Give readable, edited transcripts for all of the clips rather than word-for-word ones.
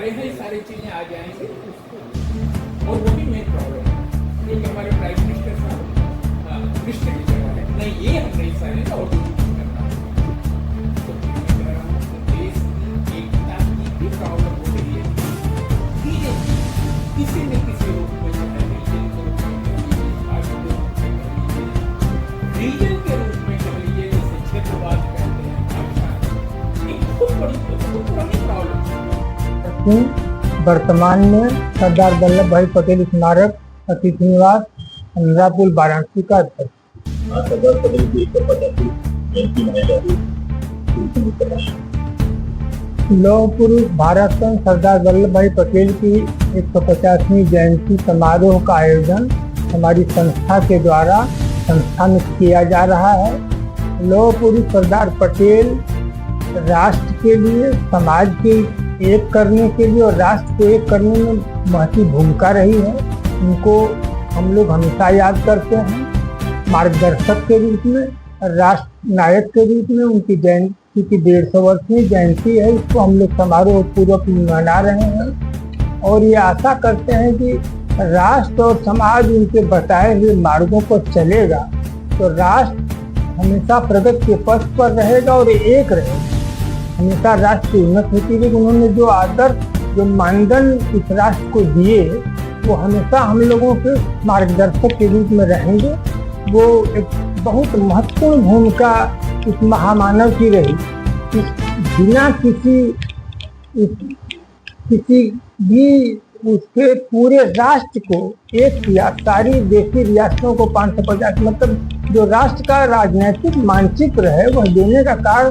रहे हैं सारी चीज़ें आ जाएंगे और वो भी मेन प्रॉब्लम है क्योंकि हमारे प्राइम मिनिस्टर साहब मिनिस्टर की जगह है नहीं ये हम नहीं सहेंगे और कुछ करना तो मैं कह रहा हूँ कि देश की एकता की भी प्रॉब्लम हो रही है धीरे किसी न किसी रूप में जो है रीजन के रूप में कह लीजिए भाषा के रूप में कह लीजिए रीजन के रूप में कह लीजिए जैसे क्षेत्रवाद कहते हैं भाषा एक बहुत पुरानी प्रॉब्लम है। वर्तमान में सरदार वल्लभ भाई पटेल स्मारक अतिथि निवास अमरापुर वाराणसी का अध्यक्ष। सरदार पटेल की 150वीं जयंती मनाई जा रही है। लौह पुरुष भारत रत्न सरदार वल्लभ भाई पटेल की 150वीं जयंती समारोह का आयोजन हमारी संस्था के द्वारा संस्था में किया जा रहा है। लौह पुरुष सरदार पटेल राष्ट्र के लिए समाज के एक करने के लिए और राष्ट्र को एक करने में महती भूमिका रही है। उनको हम लोग हमेशा याद करते हैं मार्गदर्शक के रूप में, राष्ट्र नायक के रूप में। उनकी जयंती की 150 वर्षीय जयंती है, इसको हम लोग समारोह पूर्वक मना रहे हैं और ये आशा करते हैं कि राष्ट्र और समाज उनके बताए हुए मार्गों पर चलेगा तो राष्ट्र हमेशा प्रगति के पथ पर रहेगा और एक रहेगा, हमेशा राष्ट्र की उन्नत होती है। उन्होंने जो आदर्श जो मानदंड इस राष्ट्र को दिए वो हमेशा हम लोगों के मार्गदर्शक के रूप में रहेंगे। वो एक बहुत महत्वपूर्ण भूमिका इस महामानव की रही। इस बिना किसी भी उसके पूरे राष्ट्र को एक किया, सारी देशी रियासतों को 550 मतलब जो राष्ट्र का राजनीतिक मानचित्र है वह देने का कार्य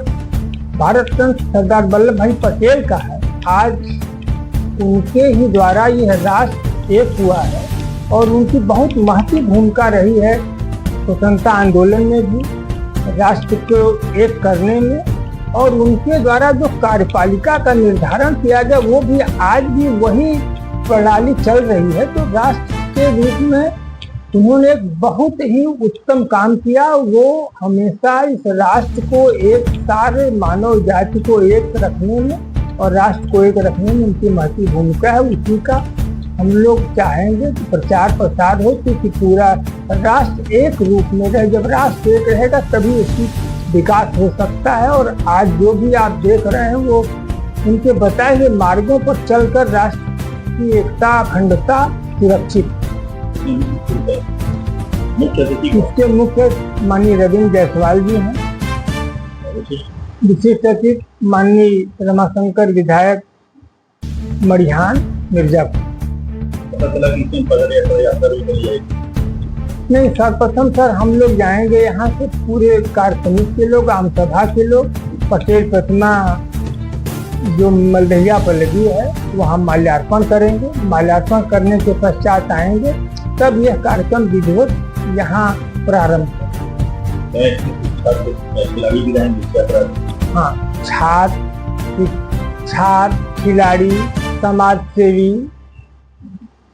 भारत रत्न सरदार वल्लभ भाई पटेल का है। आज उनके ही द्वारा यह राष्ट्र एक हुआ है और उनकी बहुत महती भूमिका रही है स्वतंत्रता आंदोलन में भी, राष्ट्र को एक करने में। और उनके द्वारा जो कार्यपालिका का निर्धारण किया गया वो भी आज भी वही प्रणाली चल रही है। तो राष्ट्र के रूप में उन्होंने एक बहुत ही उत्तम काम किया। वो हमेशा इस राष्ट्र को एक, सारे मानव जाति को एक रखने में और राष्ट्र को एक रखने में उनकी महती भूमिका है। उसी का हम लोग चाहेंगे कि प्रचार प्रसार हो क्योंकि पूरा राष्ट्र एक रूप में रहे। जब राष्ट्र एक रहेगा तभी उसकी विकास हो सकता है। और आज जो भी आप देख रहे हैं वो उनके बताए हुए मार्गों पर चलकर राष्ट्र की एकता अखंडता सुरक्षित। इसके मुख्य माननीय रविंद्र जायसवाल जी हैं, विशिष्ट अतिथि माननीय रमाशंकर विधायक मड़िहान मिर्जापुर। नहीं सर्वप्रथम सर हम लोग जाएंगे यहाँ से पूरे कार्य समिति के लोग, आम सभा के लोग, पटेल प्रतिमा जो मलदहिया पर लगी है वहाँ माल्यार्पण करेंगे। माल्यार्पण करने के पश्चात आएंगे तब यह कार्यक्रम विधिवत यहाँ प्रारंभ हाँ छात्र खिलाड़ी समाज सेवी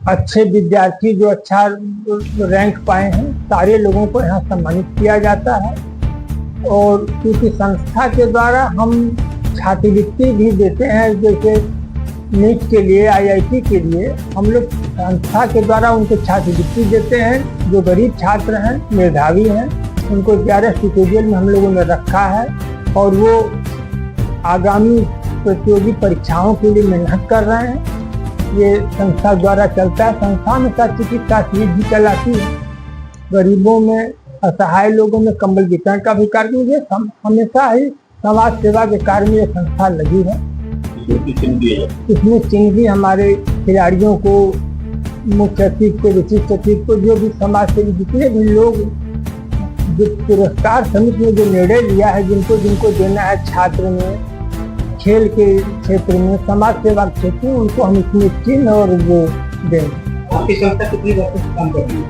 अच्छे विद्यार्थी जो अच्छा रैंक पाए हैं सारे लोगों को यहाँ सम्मानित किया जाता है। और क्योंकि संस्था के द्वारा हम छात्रवृत्ति भी देते हैं, जैसे नीट के लिए IIT के लिए हम लोग संस्था के द्वारा उनको छात्रवृत्ति देते हैं। जो गरीब छात्र हैं मेधावी हैं उनको 11 ट्यूटोरियल में हम लोगों ने रखा है और वो आगामी प्रतियोगी परीक्षाओं के लिए मेहनत कर रहे हैं। ये संस्था द्वारा चलता है। संस्था में चिकित्सा शिविर भी चलाती है। गरीबों में असहाय लोगों में कंबल वितरण का भी कार्य ये हमेशा ही समाज सेवा के कार्य में ये संस्था लगी है। इसमें चिन्ह भी हमारे खिलाड़ियों को, मुख्य अतिथि को, विशिष्ट अतिथि को, जो भी समाज सेवी जितने भी लोग जो पुरस्कार समिति ने जो निर्णय लिया है जिनको देना है, छात्र में, खेल के क्षेत्र में, समाज सेवा के क्षेत्र में, उनको हम इसमें चिन्ह और वो देंगे। आपकी संस्था कितनी वर्षों से काम कर रही है?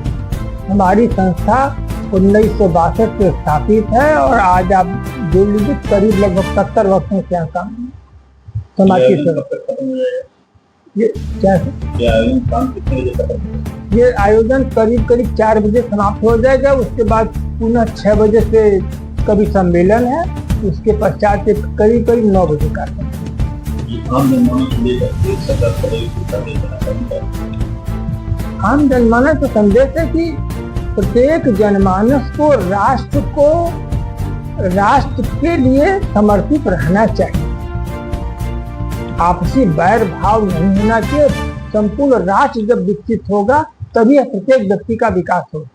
हमारी संस्था 1962 से स्थापित है और आज आप जो लीजिए करीब लगभग 70 वर्षों से यहाँ काम समाज की सेवा। ये आयोजन करीब 4 बजे समाप्त हो जाएगा। उसके बाद पुनः 6 बजे से कभी सम्मेलन है, उसके पश्चात करीब 9 बजे का। आम जनमानस को लेकर एक सतर्क संदेश देना चाहूंगा। आम जनमानस को संदेश है कि प्रत्येक जनमानस को राष्ट्र के लिए समर्पित रहना चाहिए। आपसी बैर भाव नहीं होना चाहिए। संपूर्ण राष्ट्र जब विकसित होगा तभी प्रत्येक व्यक्ति का विकास होगा।